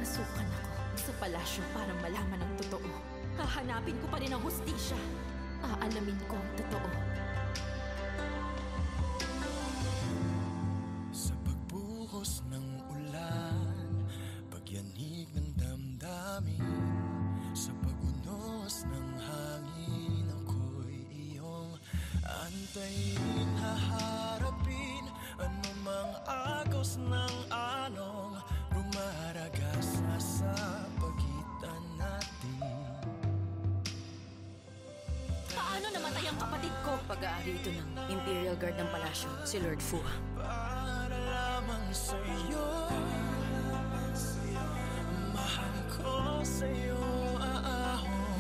Papapasukan ako sa palasyo para malaman ang totoo. Hahanapin ko pa rin ang hustisya. Aalamin ko ang totoo. Sa pagbuhos ng ulan, pagyanig ng damdamin, sa pagunos ng hangin, ako'y iyong antayin, haharapin anumang agos ng anong rumaragas na sa pagitan natin. Paano namatay ang kapatid ko? Pag-aari ito ng Imperial Guard ng palasyo, si Lord Fu. Para lamang sa'yo, mahal ko sa'yo,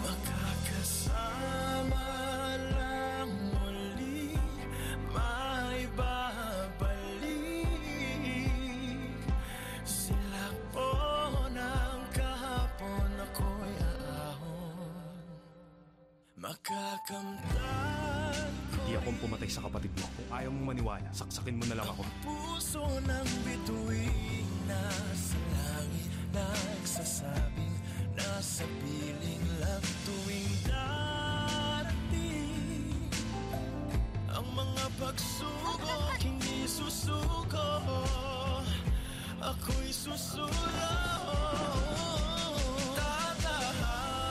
makakasama lang muli, maibabalik. Sila po ng kahapon, ako'y aahon, makakamtan. Hindi akong pumatay sa kapatid mo. Kung ayaw mong maniwala, saksakin mo na lang ako. Puso ng bituin nasa langit, nagsasabing nasa piling lang tuwing darating ang mga pagsubok, hindi susuko, ako'y susulong. Tatahakin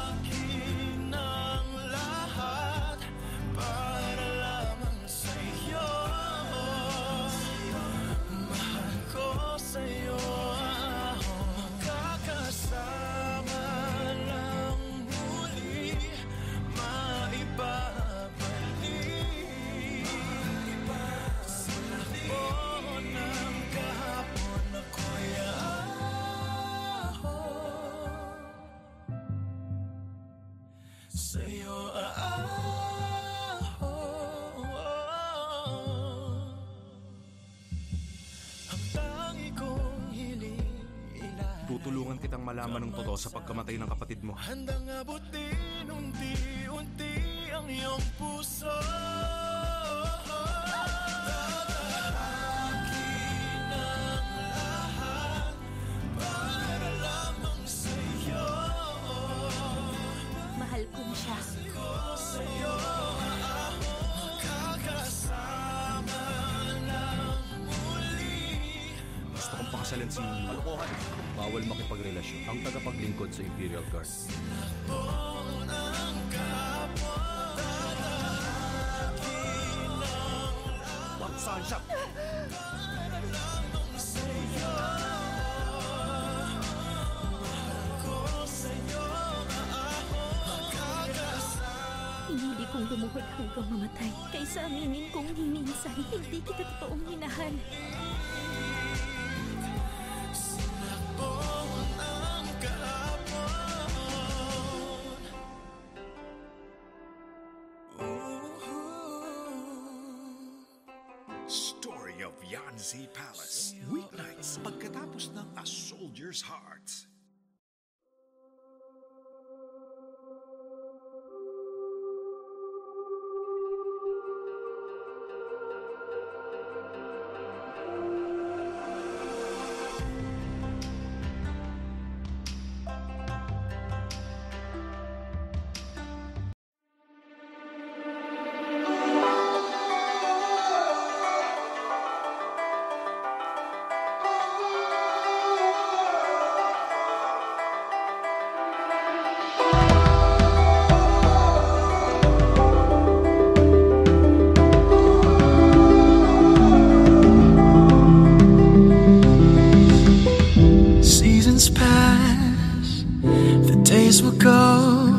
ang lahat para lamang sa'yo. Mahal ko sa'yo, makakasama lang muli, maibabalik. Sila po ng kahapon, ako'y aahon, sa'yo aahon. Ang tangi kong hiling ilalim, Tutulungan kitang malaman ng totoo sa pagkamatay ng kapatid mo. handang abutin unti-unti ang iyong puso. Tatahakin ang lahat para lamang sa'yo. Mahal ko na siya. Ko sa'yo, makakasama lang muli. Gusto kong pakasalan si... Kalokohan. Bawal makipagrelasyon. Ang tagapaglingkod sa Imperial Guard. Saan siya? Pinili kong lumuhod hanggang mamatay kaysa aminin kong minsan hindi kita totoong minahal. Story of Yanzi Palace. Weeknights pagkatapos ng A Soldier's Heart. Seasons pass, the days will go,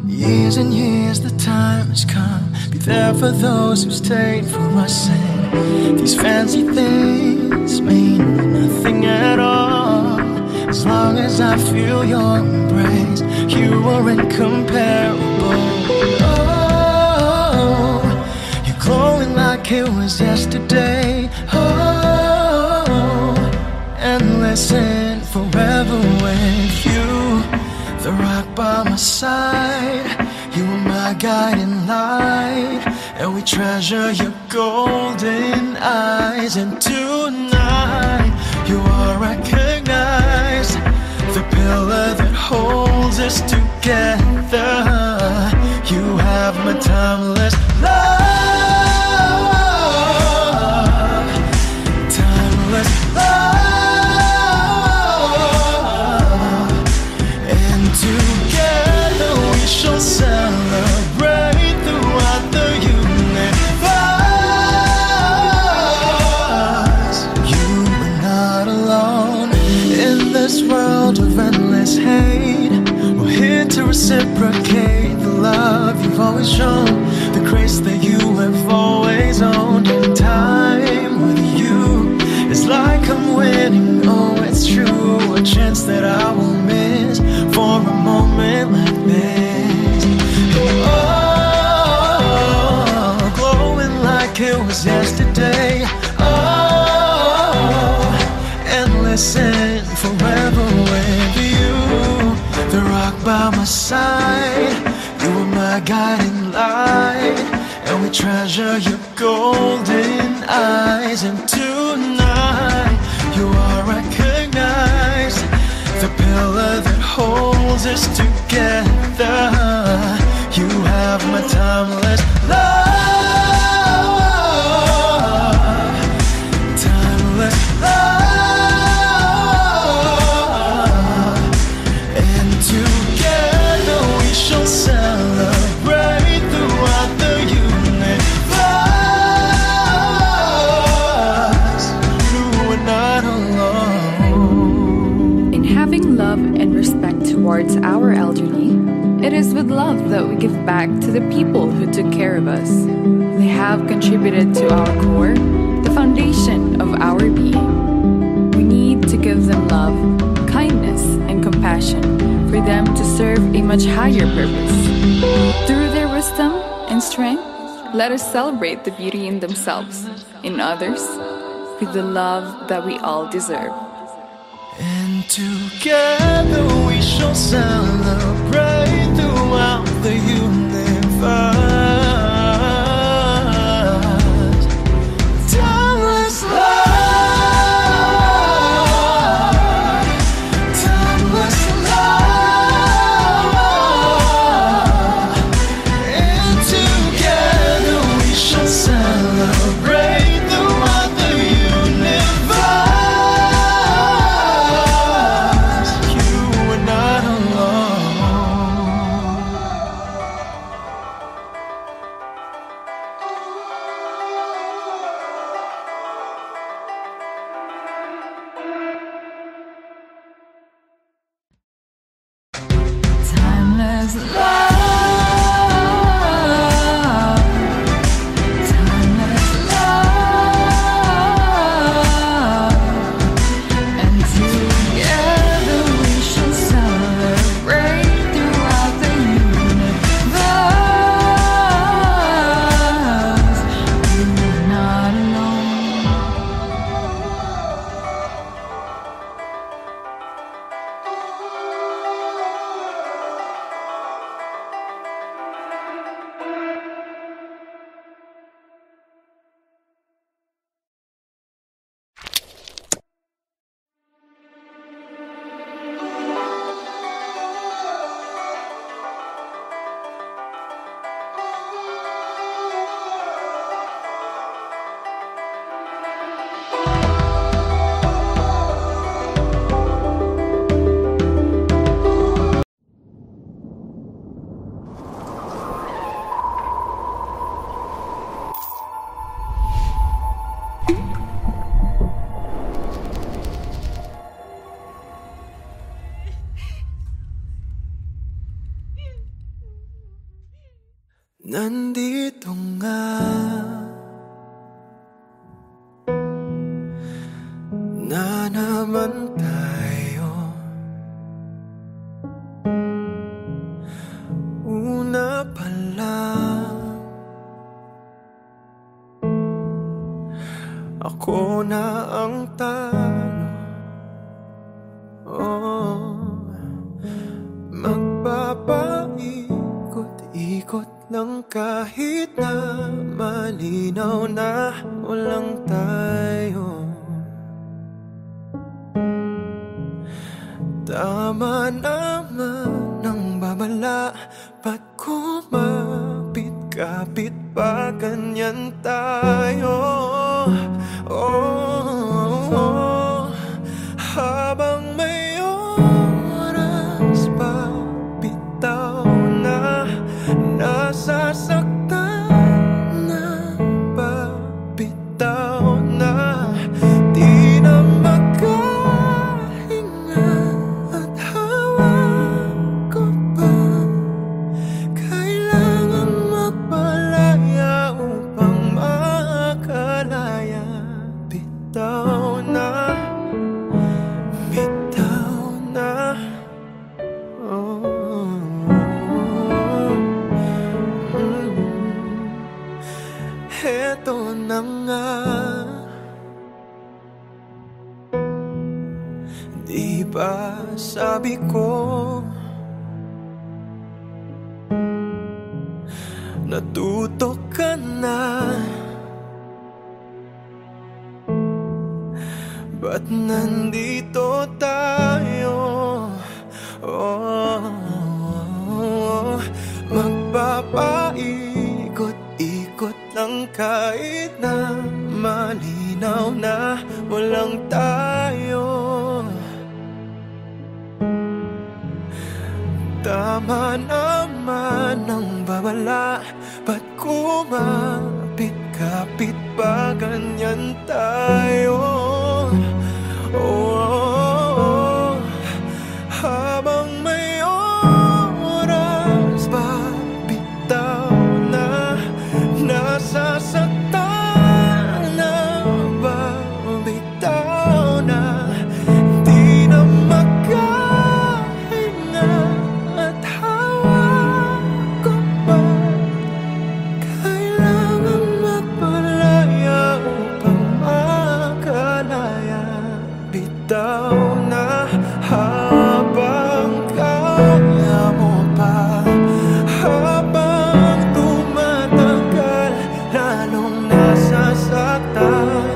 years and years, the time has come. Be there for those who stayed for us, and these fancy things mean nothing at all. As long as I feel your embrace, you are incomparable. Oh, you're glowing like it was yesterday. Oh, endless and forever with you, the rock by my side. You are my guiding light, and we treasure your golden eyes. And tonight you are recognized, the pillar that holds us together. You have my timeless love, timeless love, and together we shall celebrate throughout the universe. You are not alone in this world of endless hate. We're here to reciprocate the love you've always shown, the grace that you have always owned. Time with you is like I'm winning, oh it's true, a chance that I will miss for a moment like this. Oh, glowing like it was yesterday. Oh, endless and forever with you. The rock by my side, you are my guiding light, and we treasure your golden eyes. And tonight you are recognized, the pillar that holds us together. You have my timeless love, timeless love, and together we shall celebrate throughout the universe. You are not alone. In having love and respect towards our elderly, it is with love that we give back to the people who took care of us. They have contributed to our core, the foundation of our being. We need to give them love, kindness, and compassion for them to serve a much higher purpose. Through their wisdom and strength, let us celebrate the beauty in themselves, in others, with the love that we all deserve. And together we shall celebrate throughout the universe. Timeless love, timeless love, and together we shall celebrate throughout the universe. You are not alone. Timeless love, timeless love, and together we shall celebrate throughout the universe. You are not alone. Nandito nga na naman tayo. Una pa lang, ako na ang talo. Oh, magpapaikot-ikot lang kahit na malinaw na walang tayo. Tama naman ang babala, ba't kumapit-kapit pa ganyan tayo? Habang may oras pa bitaw na, nasasaktan na ba bitaw na, di na makahinga at hawak ko pa, kailangan magpalaya upang makalaya. Bitaw na, bitaw na, Heto na nga, di ba sabi ko, natuto ka na, ba't nandito tayo? Magpapaikot-ikot lang kahit na malinaw na walang tayo. Tama naman ang babala, ba't kumapit-kapit pa ganyan tayo? Habang may oras pa bitaw na, nasasaktan na ba bitaw na, di na makahinga at hawak ko pa, kailangan magpalaya upang makalaya. Bitaw na, habang kaya mo pa, habang tumatagal, lalong nasasaktan,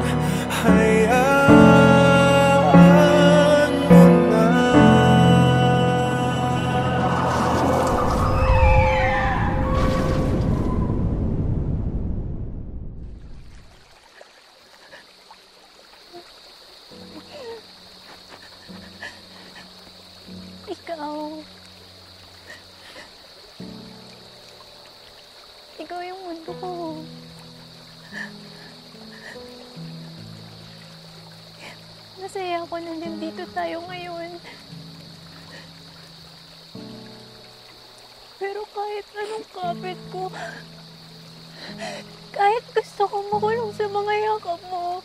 hayaan mo na. Ikaw yung mundo ko. Masaya ako na nandito tayo ngayon. Pero kahit anong kapit ko, kahit gusto kong makulong sa mga yakap mo,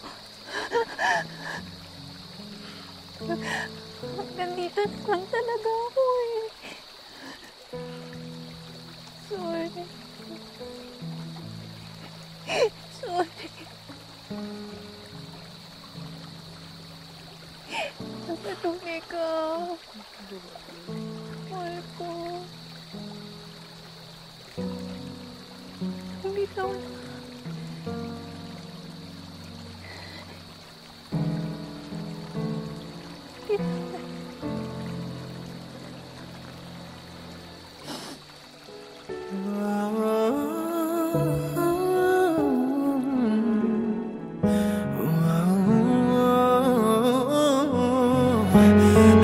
nandito lang talaga ako eh. Sorry. Sorry. Nagpatuloy ka. Mahal ko. Bitaw na. Bitaw na.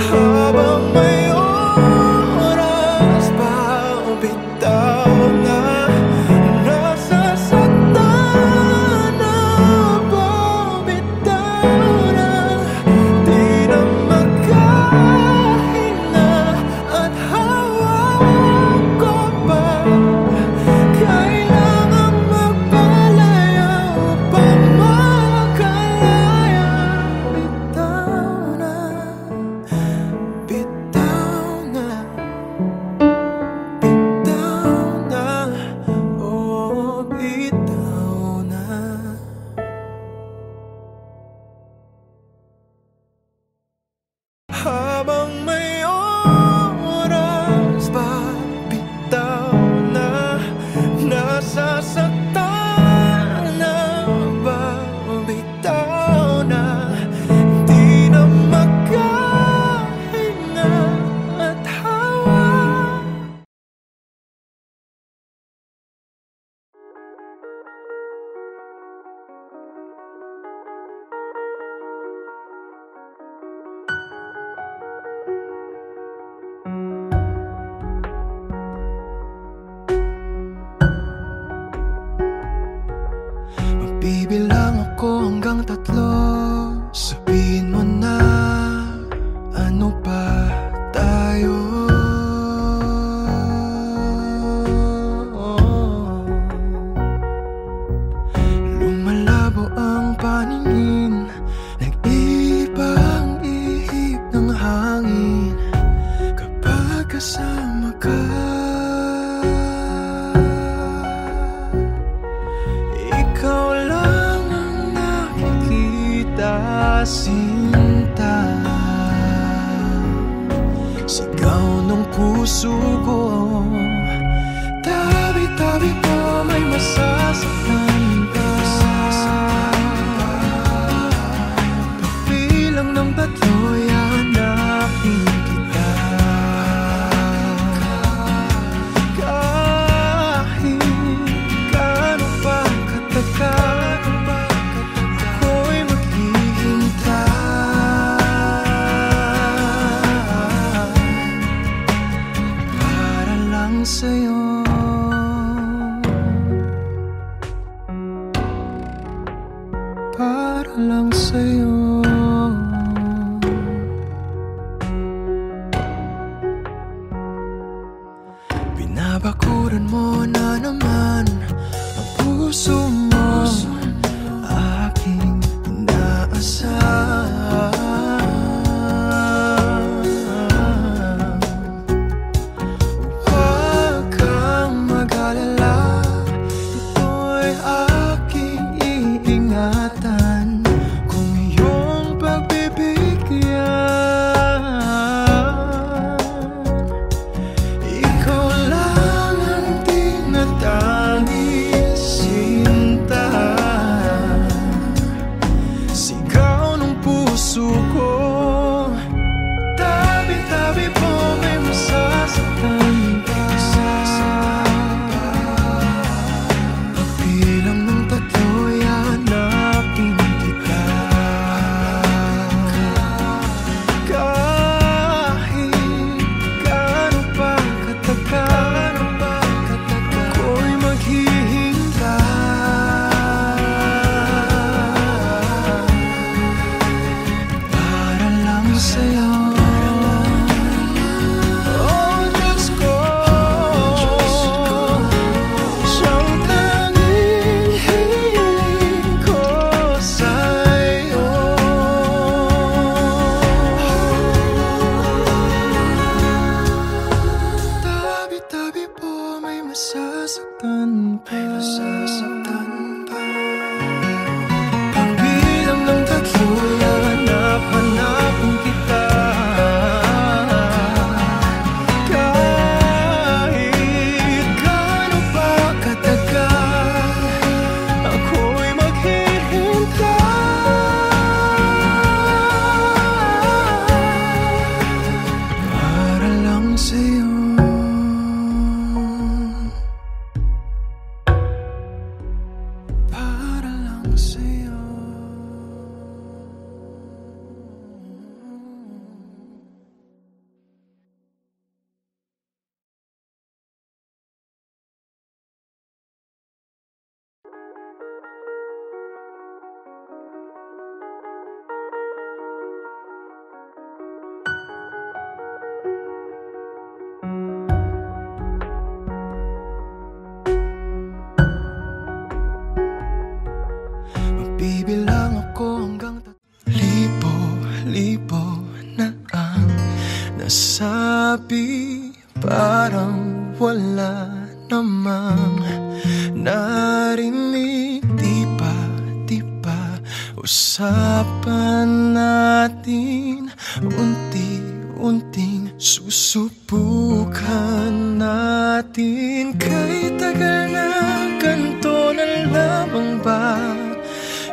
Habang may oras pa bitaw na, nasasaktan Magbibilang ako hanggang 3. Sabihin mo na, ano ba tayo? Lumalabo ang paningin, nag-iba ang ihip ng hangin kapag kasama ka. Ikaw lang ang nakikita, sinta. Sigaw ng puso ko, tabi-tabi po may masasaktan ka. Pagbilang ng 3, hanapin kita. Kahit gaano pa katagal, ako'y maghihintay para lang sa'yo. Para lang sa'yo. Binabakuran mo na naman ang puso mo, aking inaasahan. Huwag kang mag-alala, ito'y aking iingatan, kung iyong pagbibigyan. Ikaw lang ang tinatanging sinta. Sigaw ng puso ko, tabi-tabi po may masasaktan ka. Pagbilang ng 3, hanapin kita. Kahit gaano pa katagal, ako'y maghihintay para lang sa'yo. Oh, Diyos ko, siyang tanging hiling ko sa'yo. Tabi-tabi po may masasaktan pa. Pagbilang ng 3, hanapin kita. Kahit gaano pa katagal, ako'y maghihintay para lang sa'yo. Para lang sa'yo. Magbibilang ako hanggang 3. Libo-libo na ang nasabi, parang wala namang narinig. Di ba usapan natin, unti-unting susubukan natin. Kay tagal na ganito na lamang ba?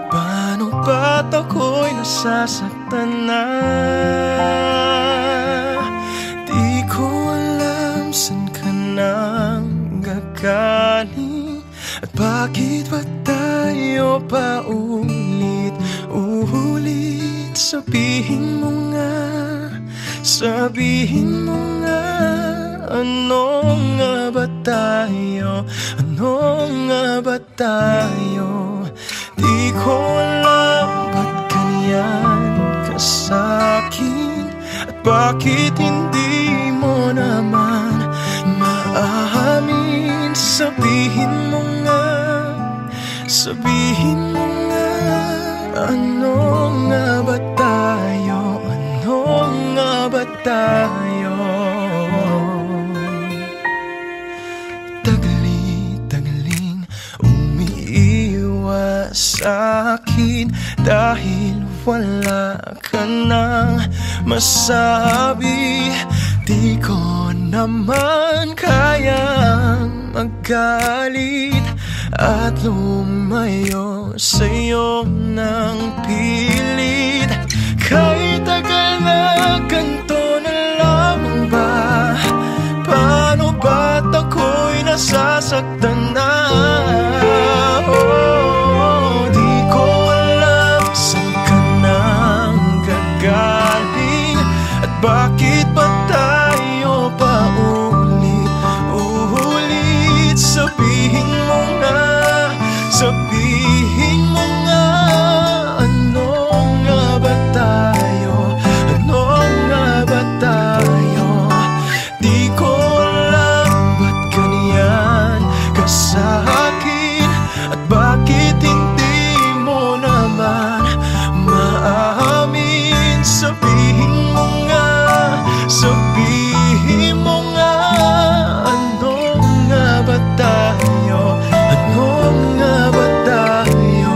Paano ba't ako'y nasasaktan na? Di ko alam saan ka nang gagaling, at bakit ba tayo paulit-ulit? Sabihin mo nga, ano nga ba tayo? Di ko alam ba't ganyan ka sa'kin, at bakit hindi mo naman maamin. Sabihin mo nga, sabihin mo nga, ano nga ba tayo, ano nga ba tayo? Tagli-tagling umiiwas sa'kin dahil wala ka nang masabi. Di ko naman kayang magalit at lumayo sa'yo ng pilit. Kahit tagal na ganito na lamang ba, paano ba't ako'y nasasaktan na? Oh, di ko alam saan ka nang gagaling, at bakit ba tayo pa ulit-ulit? Sabihin mo nga, sabihin mo nga, ano nga ba tayo, ano nga ba tayo? Di ko alam ba't ganyan ka sa'kin, at bakit hindi mo naman maamin. Sabihin mo nga, sabihin mo nga, ano nga ba tayo, ano nga ba tayo?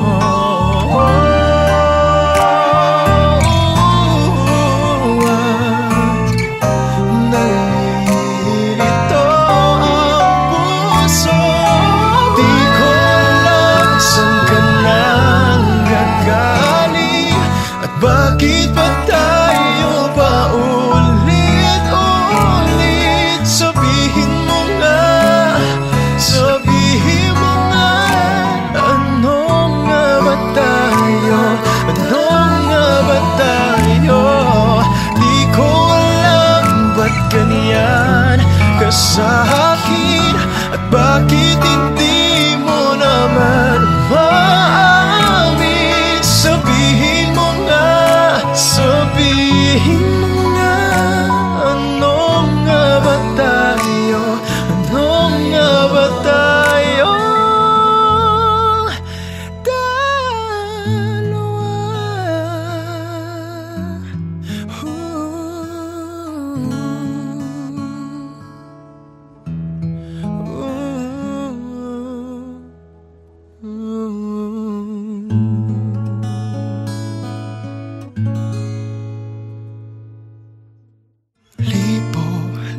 Nalilito ang puso, di ko alam saan ka nang gagaling, at bakit ba tayo pa ulit-ulit? Sabihin mo nga, sabihin mo nga, ano nga ba tayo, ano nga ba tayo? Di ko alam ba't ganyan ka sa'kin, at bakit hindi mo naman maamin. Sabihin mo nga, sabihin mo nga, ano nga ba tayo, ano nga ba tayo?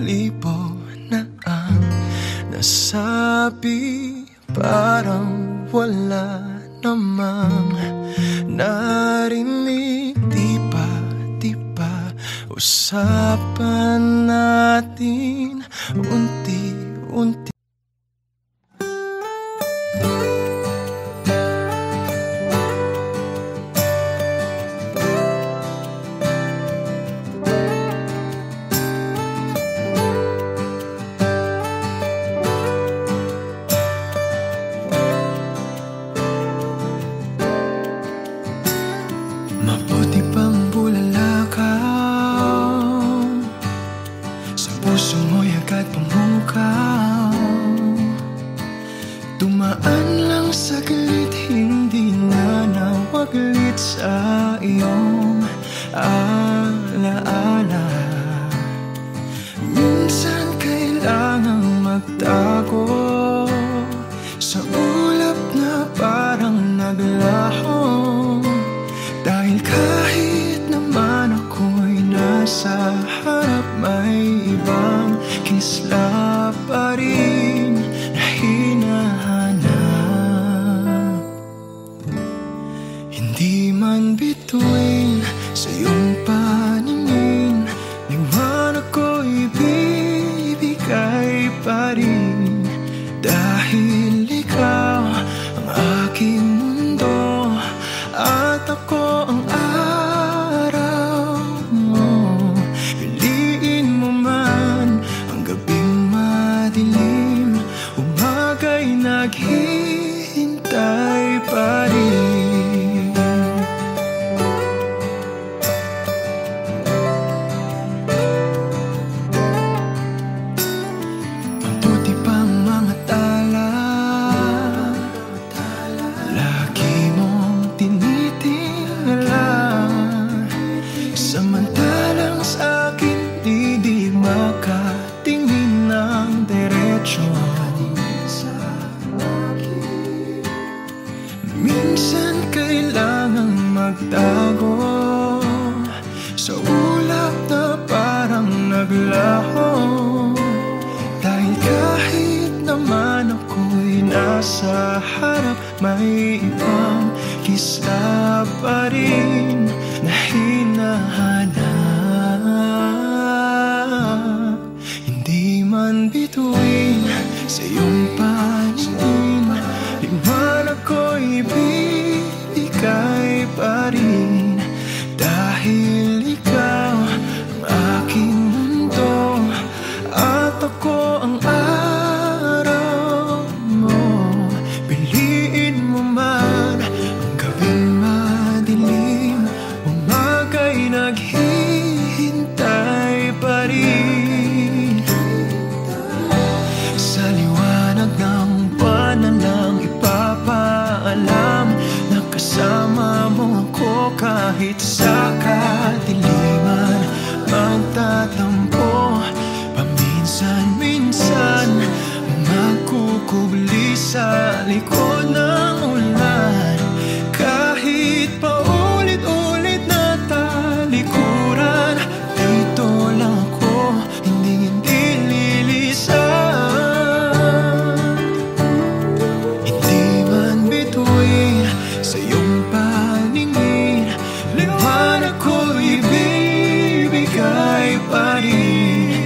Libo na ang nasabi, parang wala namang narinig. Di ba usapan natin unti-unti? Mabuti pang bulala ka, sa puso mo'y agad pumukaw. Tumaan lang saglit, hindi na nawaglit sa iyong alaala. Minsan kailangang magtago sa ulap na parang naglaho, dahil kahit naman ako'y nasa harap, may ibang kisla pa rin na hinahanap. Hindi man bituin sa iyong paningin, liwanag ko'y bibigay pa rin, dahil ikaw ang aking mundo at ako ang araw mo. Piliin mo man ang gabing madilim, umaga'y naghihintay pa rin. sa harap may ibang kisla pa rin na hinahanap. Hindi man bituin sa iyong paningin, liwanag ko'y ibibigay pa rin. Dahil ikaw ang aking mundo at ako ang araw mo. Piliin mo man ang gawing madilim, umaga'y naghihintay pa rin. Sa liwanag ng buwan na lang ipapaalam na kasama mo ako kahit sa kadiliman magtatampo. Paminsan-minsan magkukubli sa likod ng ulan. Kahit paulit-ulit na talikuran, dito lang ako, hindi lilisan. Hindi man bituin sa iyong paningin, liwanag ko'y ibibigay pa rin.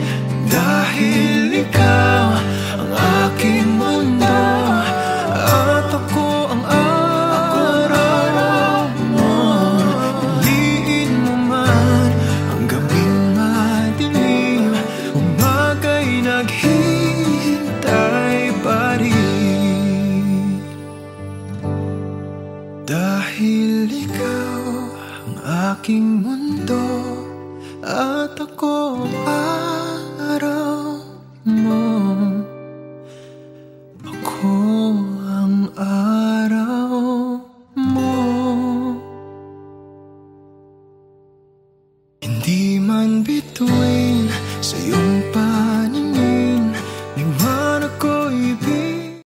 Dahil ikaw ang aking mundo at ako ang araw mo. Piliin mo man ang gawing madilim, umaga'y naghihintay pa rin. Dahil ikaw ang aking mundo at ako ang araw mo.